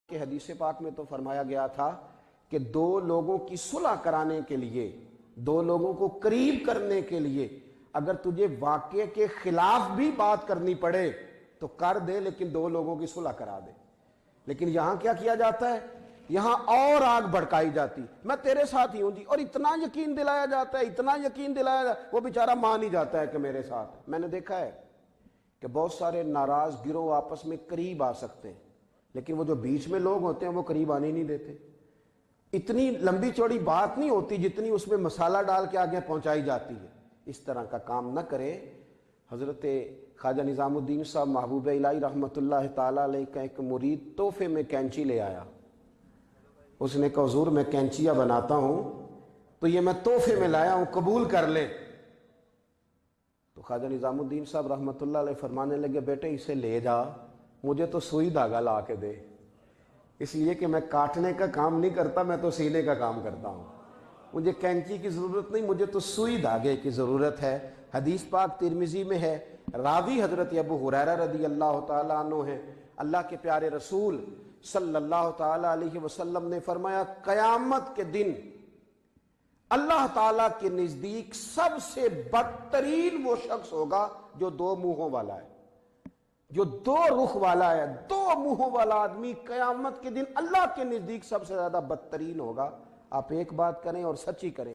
کہ حدیث پاک میں تو فرمایا گیا تھا کہ دو لوگوں کی صلح کرانے کے لیے، دو لوگوں کو قریب کرنے کے لیے اگر تجھے واقعے کے خلاف بھی بات کرنی پڑے تو کر دے، لیکن دو لوگوں کی صلح کرا دے۔ لیکن یہاں کیا کیا جاتا ہے؟ یہاں اور آگ بھڑکائی جاتی، میں تیرے ساتھ ہی ہوں جی، اور اتنا یقین دلایا جاتا ہے، اتنا یقین دلایا جاتا ہے، وہ بیچارہ مان ہی جاتا ہے کہ میرے ساتھ۔ میں نے دیکھا ہے کہ بہت سارے ناراض گروہ آپس میں قریب آ سکتے ہیں، لیکن وہ جو بیچ میں لوگ ہوتے ہیں وہ قریب آنے نہیں دیتے۔ اتنی لمبی چوڑی بات نہیں ہوتی جتنی اس میں مسالہ ڈال کے آگے پہنچائی جاتی ہے۔ اس طرح کا کام نہ کرے۔ حضرت خواجہ نظام الدین صاحب محبوب الہی رحمۃ اللہ تعالیٰ علیہ کا ایک مرید تحفے میں کینچی لے آیا۔ اس نے کہا حضور میں کینچیاں بناتا ہوں تو یہ میں تحفے میں لایا ہوں، قبول کر لیں۔ تو خواجہ نظام الدین صاحب رحمۃ اللہ علیہ فرمانے لگے بیٹے اسے لے جا، مجھے تو سوئی دھاگا لا کے دے، اس لیے کہ میں کاٹنے کا کام نہیں کرتا، میں تو سینے کا کام کرتا ہوں، مجھے کینچی کی ضرورت نہیں، مجھے تو سوئی دھاگے کی ضرورت ہے۔ حدیث پاک ترمذی میں ہے، راوی حضرت ابو ہریرہ رضی اللہ تعالیٰ عنہ ہیں۔ اللہ کے پیارے رسول صلی اللہ تعالیٰ علیہ وسلم نے فرمایا قیامت کے دن اللہ تعالیٰ کے نزدیک سب سے بدترین وہ شخص ہوگا جو دو منہوں والا ہے، جو دو رخ والا ہے۔ دو منہوں والا آدمی قیامت کے دن اللہ کے نزدیک سب سے زیادہ بدترین ہوگا۔ آپ ایک بات کریں اور سچی کریں۔